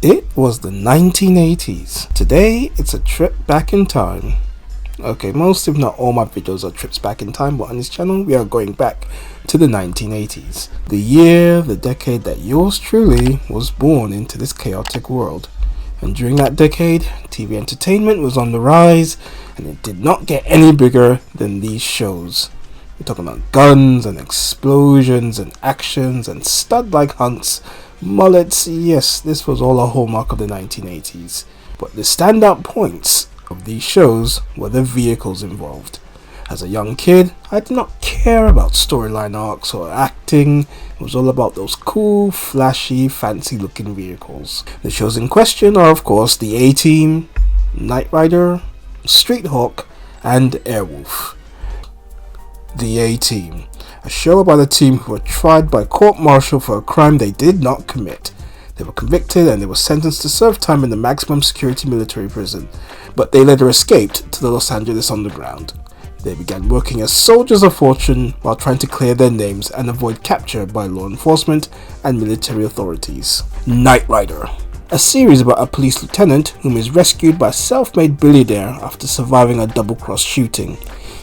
It was the 1980s. Today, it's a trip back in time. Okay, most if not all my videos are trips back in time, but on this channel, we are going back to the 1980s. The year, the decade that yours truly was born into this chaotic world. And during that decade, TV entertainment was on the rise, and it did not get any bigger than these shows. We're talking about guns and explosions and actions and stud-like hunts, mullets. Yes, this was all a hallmark of the 1980s. But the standout points of these shows were the vehicles involved. As a young kid, I did not care about storyline arcs or acting. It was all about those cool, flashy, fancy-looking vehicles. The shows in question are, of course, the A-Team, Knight Rider, Street Hawk, and Airwolf. The A-Team, a show about a team who were tried by court-martial for a crime they did not commit. They were convicted and they were sentenced to serve time in the maximum security military prison, but they later escaped to the Los Angeles underground. They began working as soldiers of fortune while trying to clear their names and avoid capture by law enforcement and military authorities. Knight Rider, a series about a police lieutenant whom is rescued by a self-made billionaire after surviving a double-cross shooting.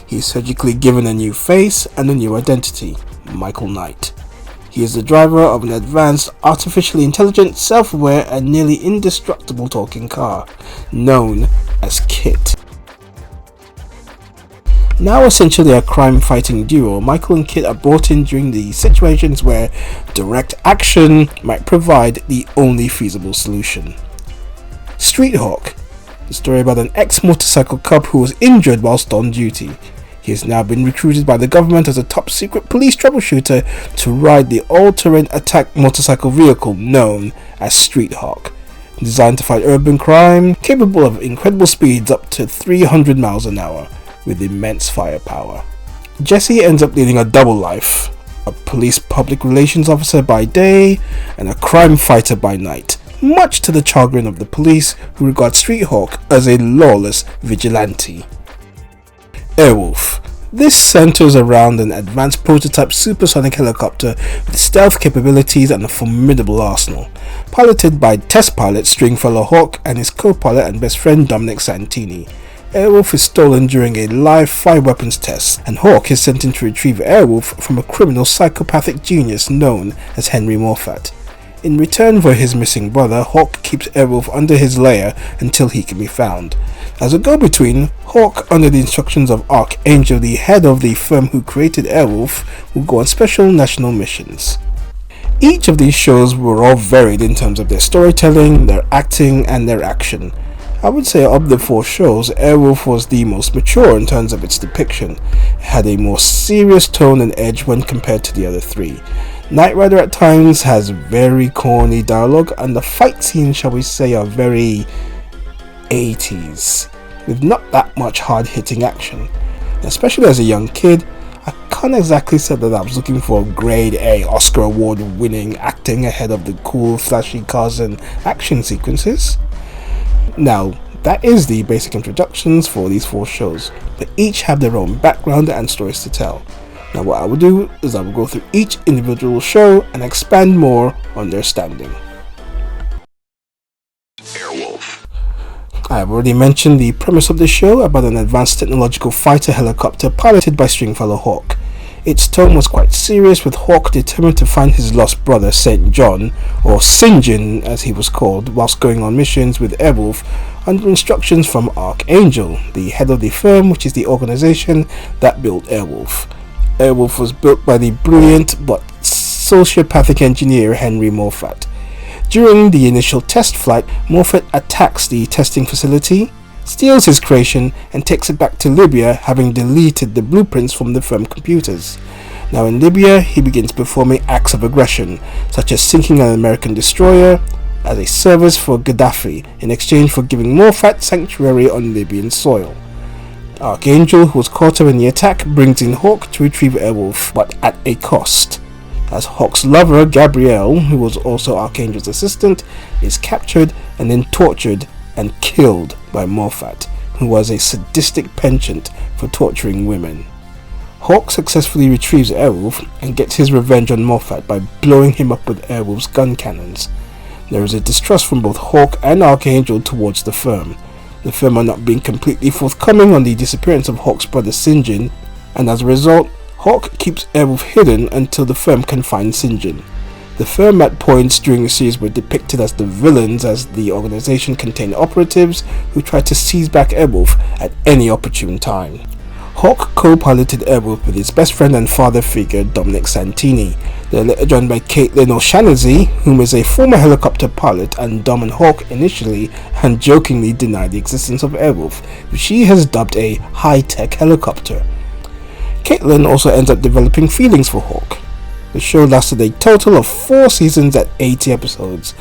He is surgically given a new face and a new identity, Michael Knight. He is the driver of an advanced, artificially intelligent, self-aware, and nearly indestructible talking car, known as KITT. Now essentially a crime-fighting duo, Michael and KITT are brought in during the situations where direct action might provide the only feasible solution. Street Hawk, the story about an ex-motorcycle cop who was injured whilst on duty. He has now been recruited by the government as a top-secret police troubleshooter to ride the all-terrain attack motorcycle vehicle known as Street Hawk. Designed to fight urban crime, capable of incredible speeds up to 300 miles an hour, with immense firepower. Jesse ends up leading a double life, a police public relations officer by day and a crime fighter by night, much to the chagrin of the police, who regard Street Hawk as a lawless vigilante. Airwolf. This centers around an advanced prototype supersonic helicopter with stealth capabilities and a formidable arsenal. Piloted by test pilot Stringfellow Hawk and his co-pilot and best friend Dominic Santini. Airwolf is stolen during a live fire weapons test, and Hawk is sent in to retrieve Airwolf from a criminal psychopathic genius known as Henry Moffat. In return for his missing brother, Hawk keeps Airwolf under his lair until he can be found. As a go-between, Hawk, under the instructions of Archangel, the head of the firm who created Airwolf, will go on special national missions. Each of these shows were all varied in terms of their storytelling, their acting, and their action. I would say of the four shows, Airwolf was the most mature in terms of its depiction. It had a more serious tone and edge when compared to the other three. Knight Rider at times has very corny dialogue, and the fight scenes, shall we say, are very 80s, with not that much hard-hitting action. Especially as a young kid, I can't exactly say that I was looking for grade A Oscar award-winning acting ahead of the cool, flashy cars and action sequences. Now, that is the basic introductions for these four shows, but each have their own background and stories to tell. Now what I will do is I will go through each individual show and expand more on their standing. Airwolf. I have already mentioned the premise of the show about an advanced technological fighter helicopter piloted by Stringfellow Hawk. Its tone was quite serious, with Hawk determined to find his lost brother St. John, or Sinjin as he was called, whilst going on missions with Airwolf under instructions from Archangel, the head of the firm which is the organization that built Airwolf. Airwolf was built by the brilliant but sociopathic engineer Henry Moffat. During the initial test flight, Moffat attacks the testing facility, steals his creation, and takes it back to Libya, having deleted the blueprints from the firm computers. Now in Libya, he begins performing acts of aggression, such as sinking an American destroyer as a service for Gaddafi in exchange for giving Moffat sanctuary on Libyan soil. Archangel, who was caught up in the attack, brings in Hawk to retrieve Airwolf, but at a cost, as Hawk's lover, Gabrielle, who was also Archangel's assistant, is captured and then tortured and killed by Moffat, who was a sadistic penchant for torturing women. Hawk successfully retrieves Airwolf and gets his revenge on Moffat by blowing him up with Airwolf's gun cannons. There is a distrust from both Hawk and Archangel towards the firm are not being completely forthcoming on the disappearance of Hawk's brother Sinjin, and as a result, Hawk keeps Airwolf hidden until the firm can find Sinjin. The firm at points during the series were depicted as the villains, as the organization contained operatives who tried to seize back Airwolf at any opportune time. Hawk co-piloted Airwolf with his best friend and father figure Dominic Santini. They are later joined by Caitlin O'Shanazy, whom is a former helicopter pilot, and Dom and Hawk initially and jokingly denied the existence of Airwolf, which she has dubbed a high-tech helicopter. Caitlin also ends up developing feelings for Hawk. The show lasted a total of 4 seasons at 80 episodes,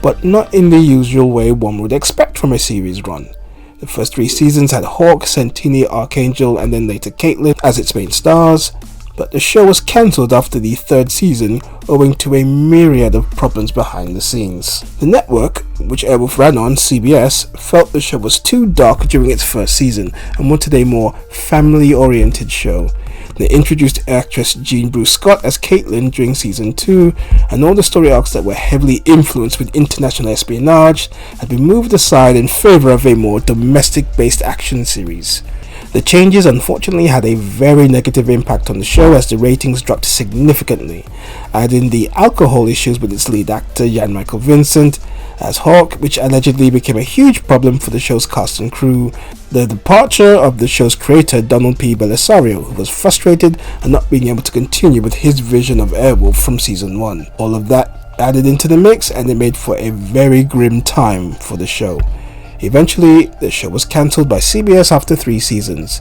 but not in the usual way one would expect from a series run. The first 3 seasons had Hawk, Santini, Archangel, and then later Caitlin as its main stars, but the show was cancelled after the 3rd season owing to a myriad of problems behind the scenes. The network, which Airwolf ran on, CBS, felt the show was too dark during its first season and wanted a more family-oriented show. They introduced actress Jean Bruce Scott as Caitlin during season 2, and all the story arcs that were heavily influenced with international espionage had been moved aside in favour of a more domestic-based action series. The changes unfortunately had a very negative impact on the show as the ratings dropped significantly, adding the alcohol issues with its lead actor Jan Michael Vincent as Hawk, which allegedly became a huge problem for the show's cast and crew, the departure of the show's creator Donald P. Belisario, who was frustrated at not being able to continue with his vision of Airwolf from season 1. All of that added into the mix, and it made for a very grim time for the show. Eventually, the show was cancelled by CBS after 3 seasons.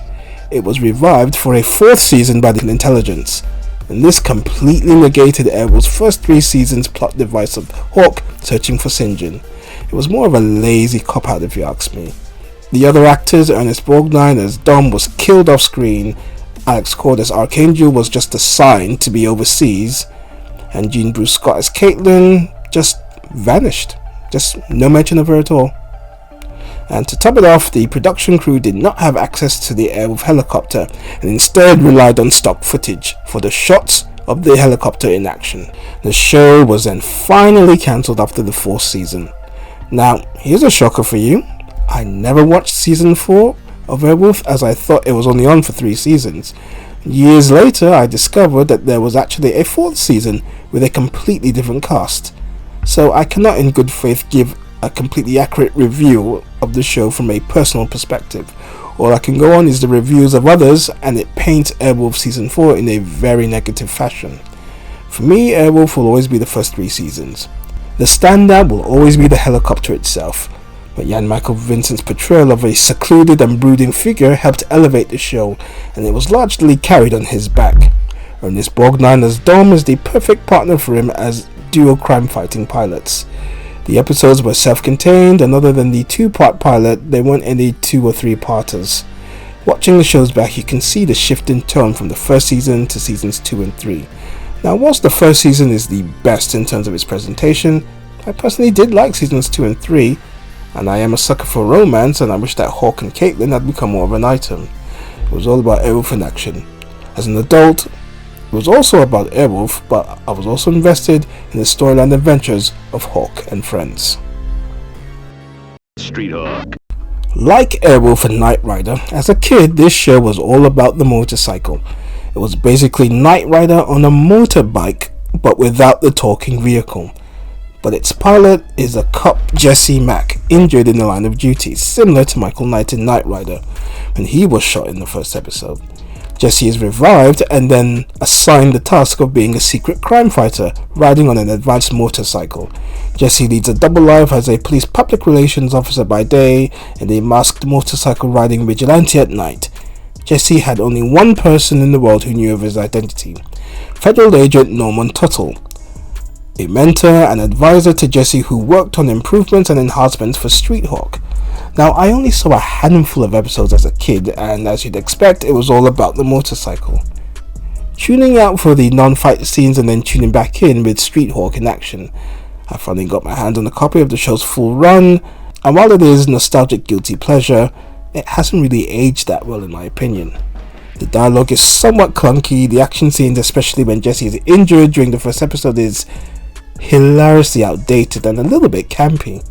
It was revived for a 4th season by the Intelligence, and this completely negated Airwolf's first 3 seasons plot device of Hawk searching for Sinjin. It was more of a lazy cop-out if you ask me. The other actors, Ernest Borgnine as Dom was killed off screen, Alex Cord as Archangel was just assigned to be overseas, and Jean Bruce Scott as Caitlin just vanished. Just no mention of her at all. And to top it off, the production crew did not have access to the Airwolf helicopter and instead relied on stock footage for the shots of the helicopter in action. The show was then finally cancelled after the 4th season. Now, here's a shocker for you. I never watched season 4 of Airwolf as I thought it was only on for 3 seasons. Years later, I discovered that there was actually a 4th season with a completely different cast. So I cannot in good faith give a completely accurate review of the show from a personal perspective. All I can go on is the reviews of others, and it paints Airwolf season 4 in a very negative fashion. For me, Airwolf will always be the first 3 seasons. The standout will always be the helicopter itself, but Jan Michael Vincent's portrayal of a secluded and brooding figure helped elevate the show, and it was largely carried on his back. Ernest Borgnine as Dom is the perfect partner for him as duo crime-fighting pilots. The episodes were self-contained, and other than the 2-part pilot, they weren't any 2 or 3-parters. Watching the shows back, you can see the shift in tone from the first season to seasons 2 and 3. Now, whilst the first season is the best in terms of its presentation, I personally did like seasons 2 and 3, and I am a sucker for romance, and I wish that Hawk and Caitlin had become more of an item. It was all about Airwolf in action. As an adult, it was also about Airwolf, but I was also invested in the storyline adventures of Hawk and friends. Street Hawk. Like Airwolf and Knight Rider, as a kid this show was all about the motorcycle. It was basically Knight Rider on a motorbike, but without the talking vehicle. But its pilot is a cop, Jesse Mack, injured in the line of duty, similar to Michael Knight in Knight Rider, when he was shot in the first episode. Jesse is revived and then assigned the task of being a secret crime fighter, riding on an advanced motorcycle. Jesse leads a double life as a police public relations officer by day and a masked motorcycle riding vigilante at night. Jesse had only one person in the world who knew of his identity: Federal Agent Norman Tuttle, a mentor and advisor to Jesse who worked on improvements and enhancements for Street Hawk. Now, I only saw a handful of episodes as a kid, and as you'd expect, it was all about the motorcycle. Tuning out for the non-fight scenes and then tuning back in with Street Hawk in action, I finally got my hands on a copy of the show's full run, and while it is nostalgic guilty pleasure, it hasn't really aged that well in my opinion. The dialogue is somewhat clunky, the action scenes, especially when Jesse is injured during the first episode, is hilariously outdated and a little bit campy.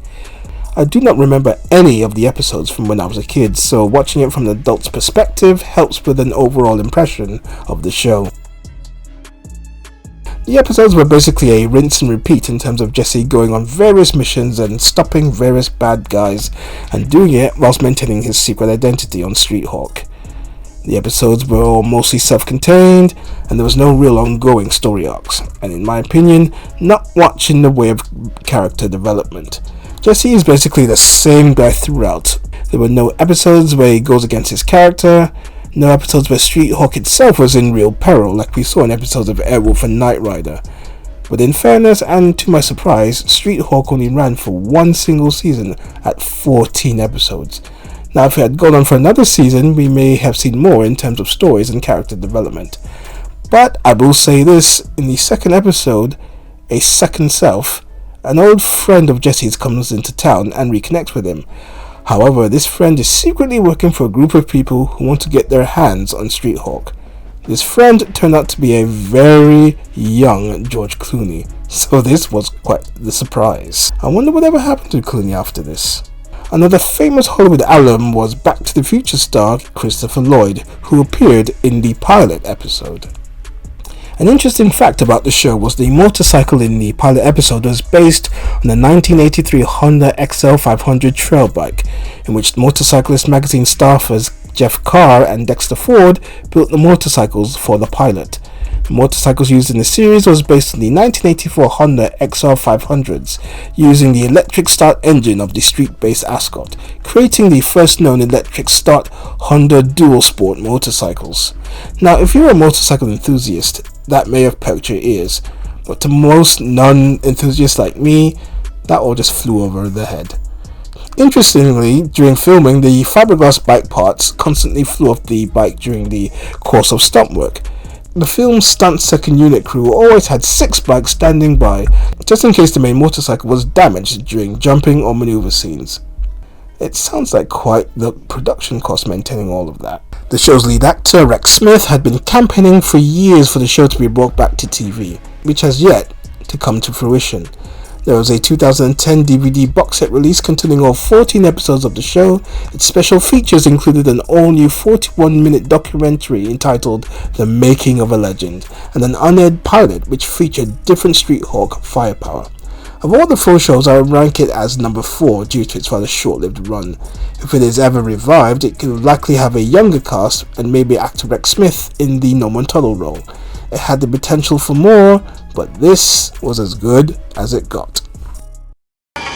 I do not remember any of the episodes from when I was a kid, so watching it from an adult's perspective helps with an overall impression of the show. The episodes were basically a rinse and repeat in terms of Jesse going on various missions and stopping various bad guys, and doing it whilst maintaining his secret identity on Street Hawk. The episodes were all mostly self-contained, and there was no real ongoing story arcs, and in my opinion, not much in the way of character development. Jesse is basically the same guy throughout. There were no episodes where he goes against his character, no episodes where Street Hawk itself was in real peril, like we saw in episodes of Airwolf and Knight Rider. But in fairness, and to my surprise, Street Hawk only ran for one single season at 14 episodes. Now, if it had gone on for another season, we may have seen more in terms of stories and character development. But I will say this, in the second episode, A Second Self, an old friend of Jesse's comes into town and reconnects with him. However, this friend is secretly working for a group of people who want to get their hands on Street Hawk. This friend turned out to be a very young George Clooney, so this was quite the surprise. I wonder whatever happened to Clooney after this. Another famous Hollywood alum was Back to the Future star Christopher Lloyd, who appeared in the pilot episode. An interesting fact about the show was the motorcycle in the pilot episode was based on the 1983 Honda XL500 trail bike, in which Motorcyclist magazine staffers Jeff Carr and Dexter Ford built the motorcycles for the pilot. The motorcycles used in the series was based on the 1984 Honda XL500s, using the electric start engine of the street-based Ascot, creating the first known electric start Honda dual sport motorcycles. Now, if you're a motorcycle enthusiast, that may have perked your ears, but to most non-enthusiasts like me, that all just flew over their head. Interestingly, during filming, the fiberglass bike parts constantly flew off the bike during the course of stunt work. The film's stunt second unit crew always had 6 bikes standing by, just in case the main motorcycle was damaged during jumping or maneuver scenes. It sounds like quite the production cost maintaining all of that. The show's lead actor, Rex Smith, had been campaigning for years for the show to be brought back to TV, which has yet to come to fruition. There was a 2010 DVD box set release containing all 14 episodes of the show. Its special features included an all-new 41-minute documentary entitled The Making of a Legend, and an unaired pilot which featured different Street Hawk firepower. Of all the full shows, I would rank it as number 4 due to its rather short-lived run. If it is ever revived, it could likely have a younger cast and maybe actor Rex Smith in the Norman Tuttle role. It had the potential for more, but this was as good as it got.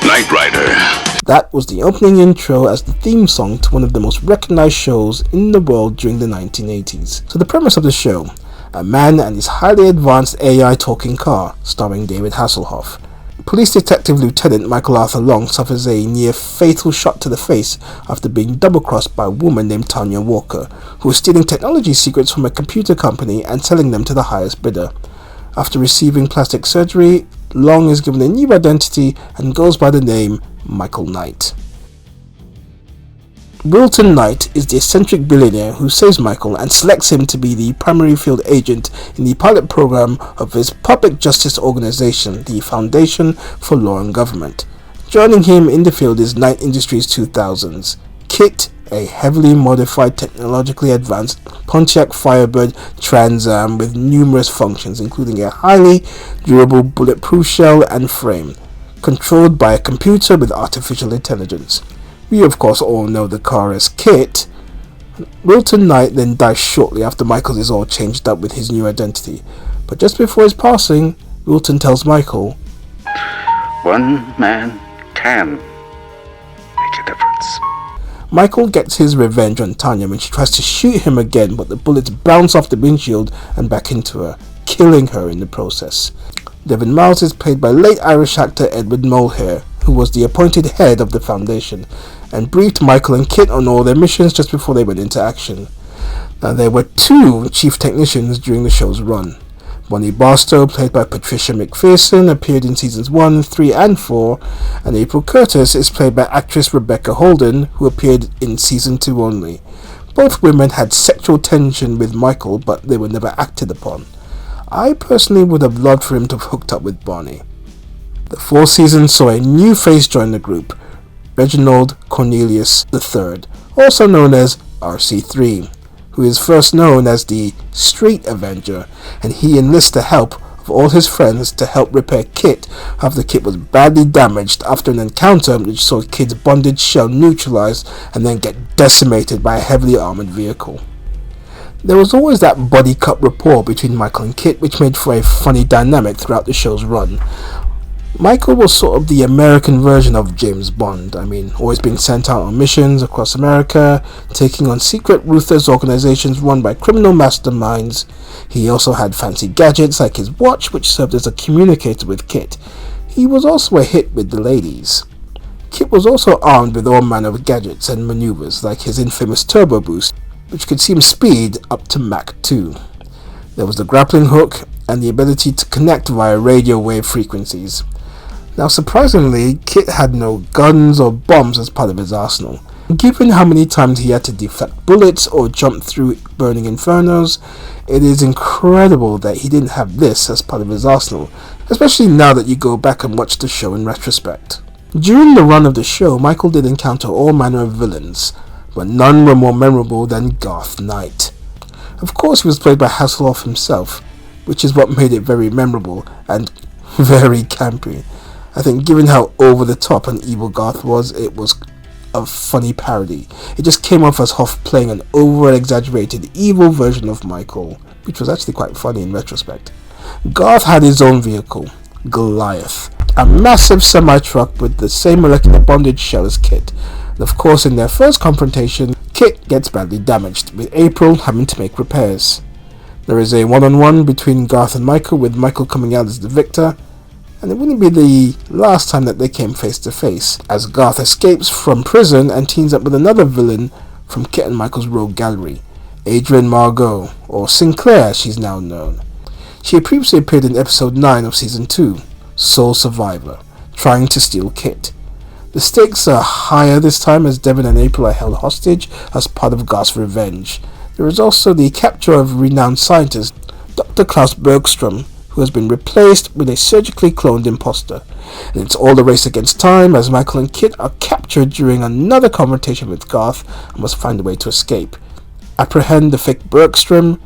Knight Rider. That was the opening intro as the theme song to one of the most recognized shows in the world during the 1980s. So the premise of the show: a man and his highly advanced AI talking car, starring David Hasselhoff. Police Detective Lieutenant Michael Arthur Long suffers a near-fatal shot to the face after being double-crossed by a woman named Tanya Walker, who was stealing technology secrets from a computer company and selling them to the highest bidder. After receiving plastic surgery, Long is given a new identity and goes by the name Michael Knight. Wilton Knight is the eccentric billionaire who saves Michael and selects him to be the primary field agent in the pilot program of his public justice organization, the Foundation for Law and Government. Joining him in the field is Knight Industries 2000's Kit, a heavily modified, technologically advanced Pontiac Firebird Trans Am with numerous functions, including a highly durable bulletproof shell and frame, controlled by a computer with artificial intelligence. We of course all know the car as Kit. Wilton Knight then dies shortly after Michael is all changed up with his new identity, but just before his passing, Wilton tells Michael, One man can make a difference. Michael gets his revenge on Tanya when she tries to shoot him again, but the bullets bounce off the windshield and back into her, killing her in the process. Devin Miles is played by late Irish actor Edward Mulhare, who was the appointed head of the Foundation, and briefed Michael and Kit on all their missions just before they went into action. Now, there were 2 chief technicians during the show's run. Bonnie Barstow, played by Patricia McPherson, appeared in seasons 1, 3 and 4, and April Curtis is played by actress Rebecca Holden, who appeared in season 2 only. Both women had sexual tension with Michael, but they were never acted upon. I personally would have loved for him to have hooked up with Bonnie. The fourth season saw a new face join the group, Reginald Cornelius III, also known as RC3, who is first known as the Street Avenger, and he enlists the help of all his friends to help repair Kit after Kit was badly damaged after an encounter which saw Kit's bonded shell neutralized and then get decimated by a heavily armored vehicle. There was always that buddy cop rapport between Michael and Kit, which made for a funny dynamic throughout the show's run. Michael was sort of the American version of James Bond. Always being sent out on missions across America, taking on secret ruthless organizations run by criminal masterminds. He also had fancy gadgets like his watch, which served as a communicator with Kit. He was also a hit with the ladies. Kit was also armed with all manner of gadgets and maneuvers, like his infamous turbo boost, which could see him speed up to Mach 2. There was the grappling hook and the ability to connect via radio wave frequencies. Now, surprisingly, Kit had no guns or bombs as part of his arsenal. Given how many times he had to deflect bullets or jump through burning infernos, it is incredible that he didn't have this as part of his arsenal, especially now that you go back and watch the show in retrospect. During the run of the show, Michael did encounter all manner of villains, but none were more memorable than Garth Knight. Of course, he was played by Hasselhoff himself, which is what made it very memorable and very campy. I think given how over the top and evil Garth was, it was a funny parody. It just came off as Hoff playing an over-exaggerated evil version of Michael, which was actually quite funny in retrospect. Garth had his own vehicle, Goliath, a massive semi-truck with the same molecular bondage shell as Kit. And of course, in their first confrontation, Kit gets badly damaged, with April having to make repairs. There is a one-on-one between Garth and Michael, with Michael coming out as the victor, and it wouldn't be the last time that they came face to face, as Garth escapes from prison and teams up with another villain from Kit and Michael's rogue gallery, Adrienne Margot, or Sinclair as she's now known. She had previously appeared in episode 9 of season 2, Sole Survivor, trying to steal Kit. The stakes are higher this time as Devon and April are held hostage as part of Garth's revenge. There is also the capture of renowned scientist Dr. Klaus Bergstrom, who has been replaced with a surgically cloned imposter. And it's all the race against time as Michael and Kit are captured during another confrontation with Garth and must find a way to escape, apprehend the fake Bergstrom,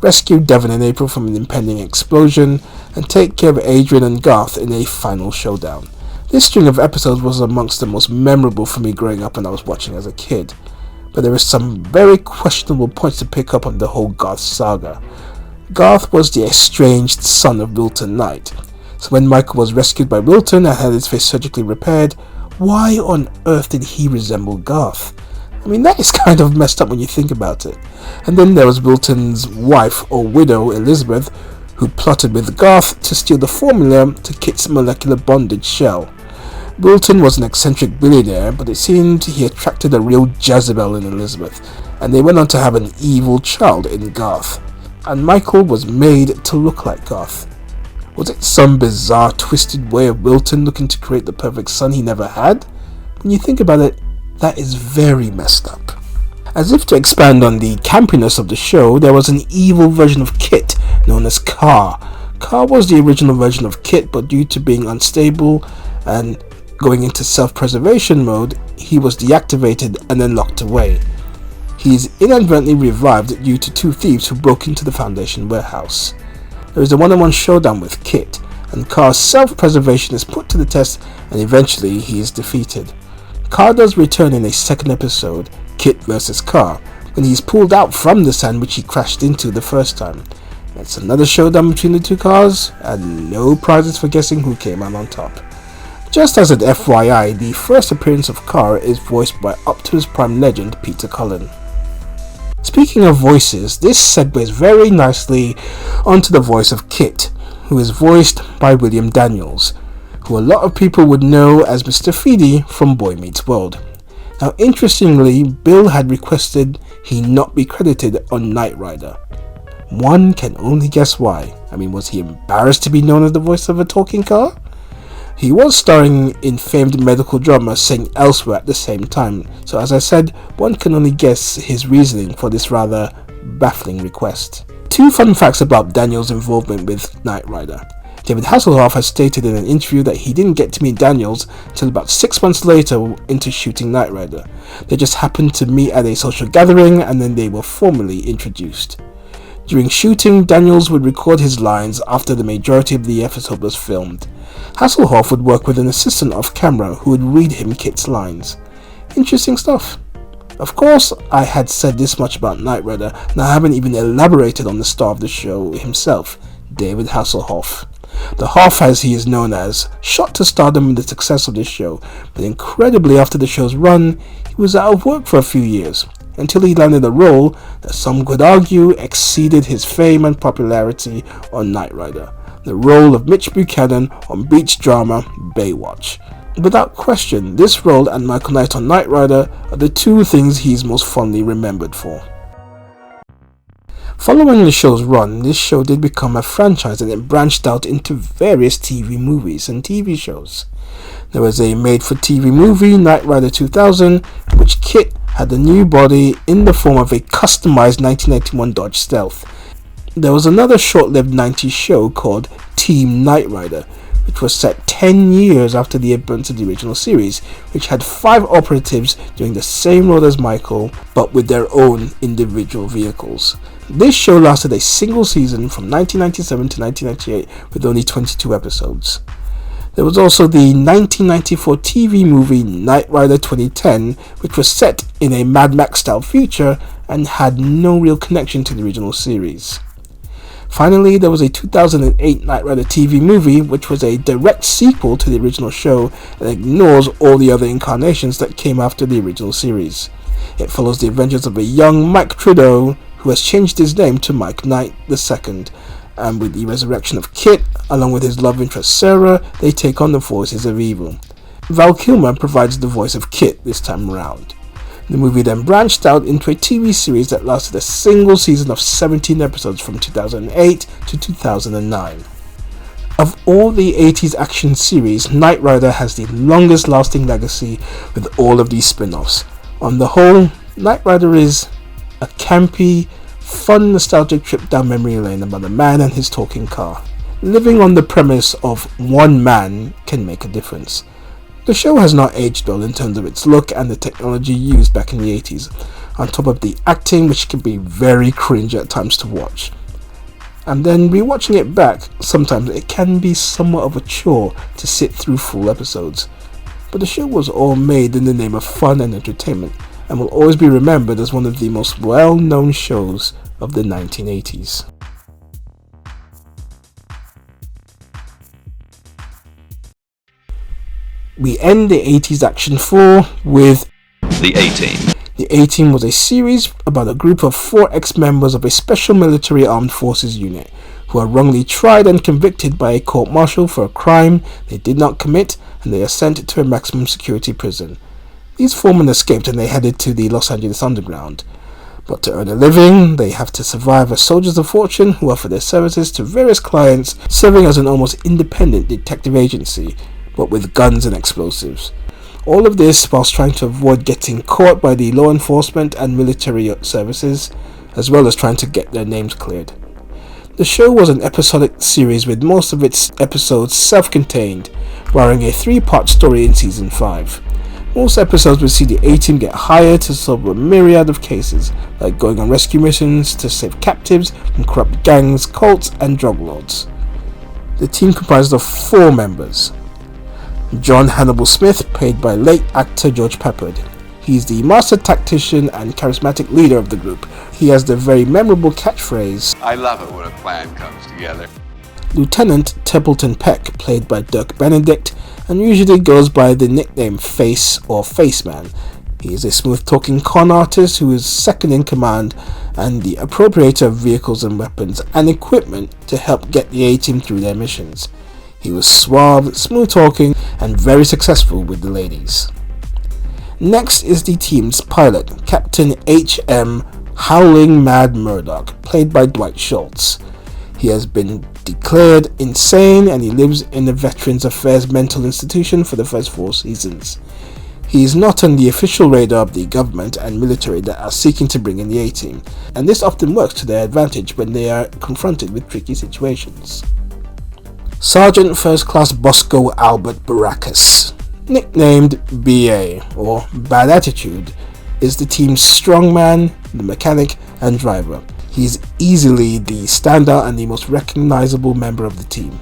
rescue Devon and April from an impending explosion, and take care of Adrienne and Garth in a final showdown. This string of episodes was amongst the most memorable for me growing up when I was watching as a kid, but there is some very questionable points to pick up on the whole Garth saga. Garth was the estranged son of Wilton Knight, so when Michael was rescued by Wilton and had his face surgically repaired, why on earth did he resemble Garth? That is kind of messed up when you think about it. And then there was Wilton's wife or widow, Elizabeth, who plotted with Garth to steal the formula to Kit's molecular bondage shell. Wilton was an eccentric billionaire, but it seemed he attracted a real Jezebel in Elizabeth, and they went on to have an evil child in Garth. And Michael was made to look like Garth. Was it some bizarre, twisted way of Wilton looking to create the perfect son he never had? When you think about it, that is very messed up. As if to expand on the campiness of the show, there was an evil version of Kit known as Car. Car was the original version of Kit, but due to being unstable and going into self-preservation mode, he was deactivated and then locked away. He is inadvertently revived due to two thieves who broke into the Foundation warehouse. There is a one-on-one showdown with Kit, and Car's self-preservation is put to the test, and eventually he is defeated. Car does return in a second episode, Kit vs. Car, when he is pulled out from the sand which he crashed into the first time. It's another showdown between the two cars, and no prizes for guessing who came out on top. Just as an FYI, the first appearance of Car is voiced by Optimus Prime legend Peter Cullen. Speaking of voices, this segues very nicely onto the voice of Kit, who is voiced by William Daniels, who a lot of people would know as Mr. Feedy from Boy Meets World. Now, interestingly, Bill had requested he not be credited on Knight Rider. One can only guess why. Was he embarrassed to be known as the voice of a talking car? He was starring in famed medical drama St. Elsewhere at the same time, so as I said, one can only guess his reasoning for this rather baffling request. Two fun facts about Daniel's involvement with Knight Rider. David Hasselhoff has stated in an interview that he didn't get to meet Daniels until about 6 months later into shooting Knight Rider. They just happened to meet at a social gathering and then they were formally introduced. During shooting, Daniels would record his lines after the majority of the episode was filmed. Hasselhoff would work with an assistant off camera who would read him Kit's lines. Interesting stuff. Of course, I had said this much about Knight Rider, and I haven't even elaborated on the star of the show himself, David Hasselhoff. The Hoff, as he is known as, shot to stardom with the success of this show, but incredibly after the show's run, he was out of work for a few years, until he landed a role that some could argue exceeded his fame and popularity on Knight Rider, the role of Mitch Buchanan on beach drama Baywatch. Without question, this role and Michael Knight on Knight Rider are the two things he's most fondly remembered for. Following the show's run, this show did become a franchise and it branched out into various TV movies and TV shows. There was a made-for-TV movie, Knight Rider 2000, in which Kit had a new body in the form of a customized 1991 Dodge Stealth. There was another short-lived 90s show called Team Knight Rider, which was set 10 years after the events of the original series, which had 5 operatives doing the same role as Michael, but with their own individual vehicles. This show lasted a single season from 1997 to 1998 with only 22 episodes. There was also the 1994 TV movie Knight Rider 2010, which was set in a Mad Max style future and had no real connection to the original series. Finally, there was a 2008 Knight Rider TV movie, which was a direct sequel to the original show and ignores all the other incarnations that came after the original series. It follows the adventures of a young Mike Trudeau, who has changed his name to Mike Knight II, and with the resurrection of Kit, along with his love interest Sarah, they take on the forces of evil. Val Kilmer provides the voice of Kit this time around. The movie then branched out into a TV series that lasted a single season of 17 episodes from 2008 to 2009. Of all the 80s action series, Knight Rider has the longest lasting legacy with all of these spin-offs. On the whole, Knight Rider is a campy, fun nostalgic trip down memory lane about a man and his talking car, living on the premise of one man can make a difference. The show has not aged well in terms of its look and the technology used back in the 80s, on top of the acting, which can be very cringe at times to watch. And then rewatching it back, sometimes it can be somewhat of a chore to sit through full episodes. But the show was all made in the name of fun and entertainment, and will always be remembered as one of the most well-known shows of the 1980s. We end the 80s action 4 with The A-Team. The A-Team was a series about a group of 4 ex-members of a special military armed forces unit who are wrongly tried and convicted by a court-martial for a crime they did not commit, and they are sent to a maximum security prison. These 4 men escaped and they headed to the Los Angeles Underground. But to earn a living, they have to survive as soldiers of fortune who offer their services to various clients, serving as an almost independent detective agency, but with guns and explosives. All of this whilst trying to avoid getting caught by the law enforcement and military services, as well as trying to get their names cleared. The show was an episodic series with most of its episodes self-contained, barring a 3-part story in season 5. Most episodes would see the A-Team get hired to solve a myriad of cases, like going on rescue missions to save captives from corrupt gangs, cults, and drug lords. The team comprised of 4 members. John Hannibal Smith, played by late actor George Peppard. He's the master tactician and charismatic leader of the group. He has the very memorable catchphrase, I love it when a plan comes together. Lieutenant Templeton Peck, played by Dirk Benedict, and usually goes by the nickname Face or Faceman. He is a smooth-talking con artist who is second in command and the appropriator of vehicles and weapons and equipment to help get the A-Team through their missions. He was suave, smooth-talking, and very successful with the ladies. Next is the team's pilot, Captain H.M. Howling Mad Murdoch, played by Dwight Schultz. He has been declared insane and he lives in the Veterans Affairs mental institution for the first 4 seasons. He is not on the official radar of the government and military that are seeking to bring in the A-Team, and this often works to their advantage when they are confronted with tricky situations. Sergeant First Class Bosco Albert Baracus, nicknamed BA, or Bad Attitude, is the team's strongman, the mechanic and driver. He is easily the standout and the most recognizable member of the team.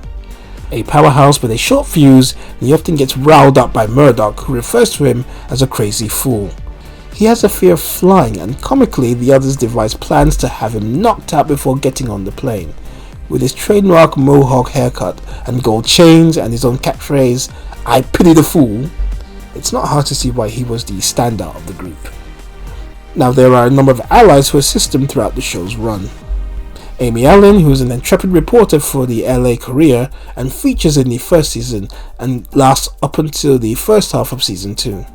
A powerhouse with a short fuse, and he often gets riled up by Murdoch, who refers to him as a crazy fool. He has a fear of flying, and comically the others devise plans to have him knocked out before getting on the plane. With his trademark mohawk haircut and gold chains and his own catchphrase, "I pity the fool," it's not hard to see why he was the standout of the group. Now, there are a number of allies who assist him throughout the show's run. Amy Allen, who is an intrepid reporter for the LA Courier and features in the first season and lasts up until the first half of season 2.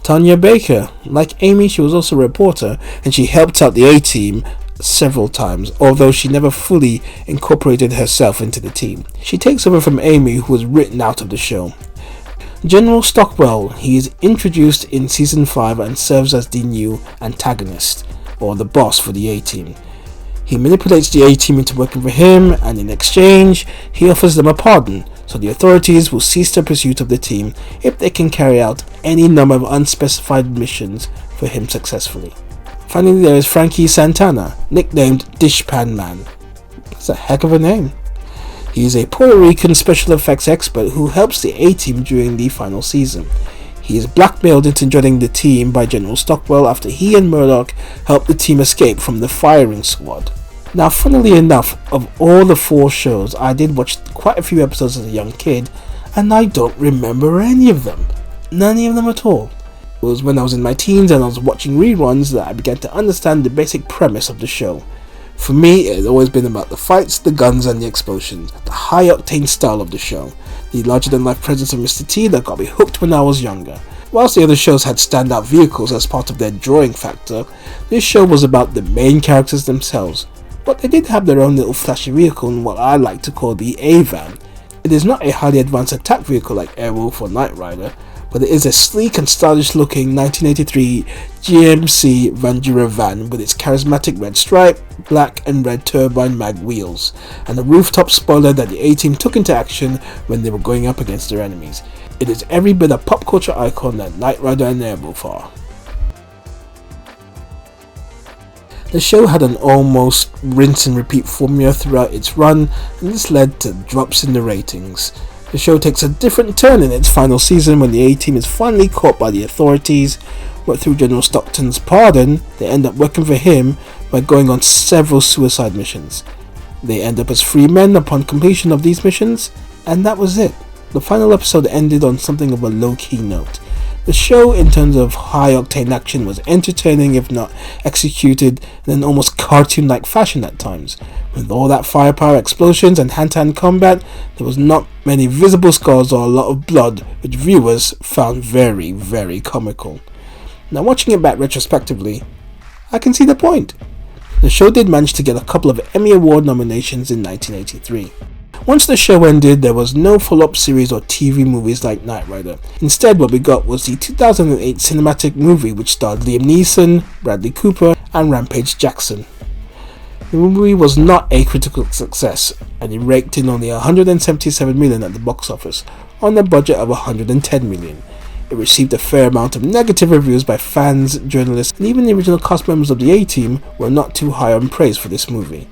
Tanya Baker, like Amy, she was also a reporter and she helped out the A-Team several times, although she never fully incorporated herself into the team. She takes over from Amy, who was written out of the show. General Stockwell, he is introduced in season 5 and serves as the new antagonist, or the boss for the A-Team. He manipulates the A-Team into working for him, and in exchange, he offers them a pardon, so the authorities will cease their pursuit of the team if they can carry out any number of unspecified missions for him successfully. Finally, there is Frankie Santana, nicknamed Dishpan Man. That's a heck of a name. He is a Puerto Rican special effects expert who helps the A-Team during the final season. He is blackmailed into joining the team by General Stockwell after he and Murdoch help the team escape from the firing squad. Now, funnily enough, of all the 4 shows, I did watch quite a few episodes as a young kid, and I don't remember any of them. None of them at all. It was when I was in my teens and I was watching reruns that I began to understand the basic premise of the show. For me, it had always been about the fights, the guns and the explosions, the high-octane style of the show, the larger-than-life presence of Mr. T that got me hooked when I was younger. Whilst the other shows had standout vehicles as part of their drawing factor, this show was about the main characters themselves, but they did have their own little flashy vehicle in what I like to call the A-Van. It is not a highly advanced attack vehicle like Airwolf or Knight Rider, but it is a sleek and stylish looking 1983 GMC Vandura van with its charismatic red stripe, black and red turbine mag wheels, and a rooftop spoiler that the A-Team took into action when they were going up against their enemies. It is every bit a pop culture icon that Knight Rider and Airwolf are. The show had an almost rinse and repeat formula throughout its run, and this led to drops in the ratings. The show takes a different turn in its final season when the A-Team is finally caught by the authorities, but through General Stockton's pardon, they end up working for him by going on several suicide missions. They end up as free men upon completion of these missions, and that was it. The final episode ended on something of a low-key note. The show, in terms of high-octane action, was entertaining if not executed in an almost cartoon-like fashion at times. With all that firepower, explosions and hand-to-hand combat, there was not many visible scars or a lot of blood, which viewers found very, very comical. Now, watching it back retrospectively, I can see the point. The show did manage to get a couple of Emmy Award nominations in 1983. Once the show ended, there was no follow-up series or TV movies like Knight Rider. Instead, what we got was the 2008 cinematic movie which starred Liam Neeson, Bradley Cooper and Rampage Jackson. The movie was not a critical success, and it raked in only $177 million at the box office, on a budget of $110 million. It received a fair amount of negative reviews by fans, journalists, and even the original cast members of the A-Team were not too high on praise for this movie.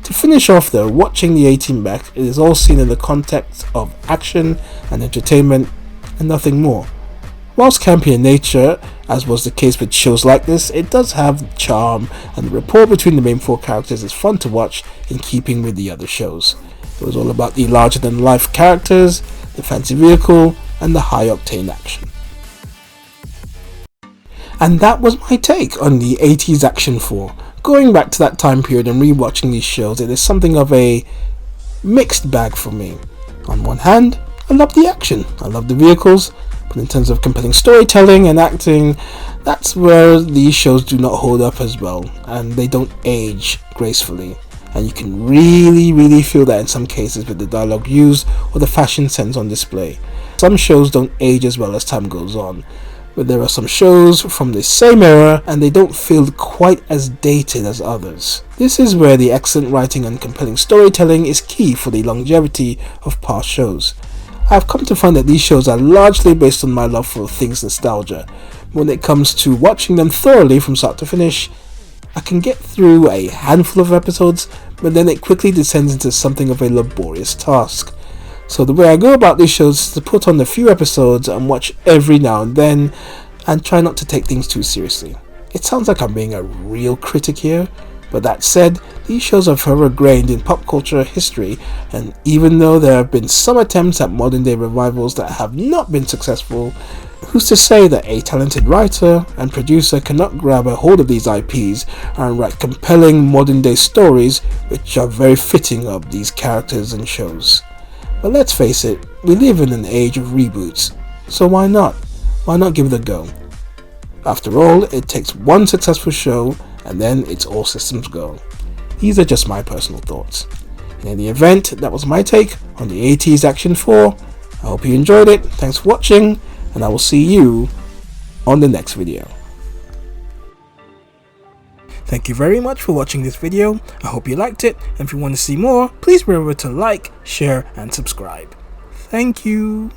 To finish off though, watching the A-Team back, it is all seen in the context of action and entertainment and nothing more. Whilst campy in nature, as was the case with shows like this, it does have charm, and the rapport between the main 4 characters is fun to watch in keeping with the other shows. It was all about the larger-than-life characters, the fancy vehicle, and the high-octane action. And that was my take on the 80s action 4. Going back to that time period and rewatching these shows, it is something of a mixed bag for me. On one hand, I love the action, I love the vehicles, but in terms of compelling storytelling and acting, that's where these shows do not hold up as well, and they don't age gracefully. And you can really feel that in some cases with the dialogue used or the fashion sense on display. Some shows don't age as well as time goes on, but there are some shows from the same era and they don't feel quite as dated as others. This is where the excellent writing and compelling storytelling is key for the longevity of past shows. I have come to find that these shows are largely based on my love for things nostalgia. When it comes to watching them thoroughly from start to finish, I can get through a handful of episodes, but then it quickly descends into something of a laborious task. So the way I go about these shows is to put on a few episodes and watch every now and then, and try not to take things too seriously. It sounds like I'm being a real critic here, but that said, these shows are forever ingrained in pop culture history, and even though there have been some attempts at modern day revivals that have not been successful, who's to say that a talented writer and producer cannot grab a hold of these IPs and write compelling modern day stories which are very fitting of these characters and shows. But let's face it, we live in an age of reboots, so why not? Why not give it a go? After all, it takes one successful show and then it's all systems go. These are just my personal thoughts. In any event, that was my take on the 80s Action 4. I hope you enjoyed it, thanks for watching, and I will see you on the next video. Thank you very much for watching this video. I hope you liked it, and if you want to see more, please remember to like, share, and subscribe. Thank you.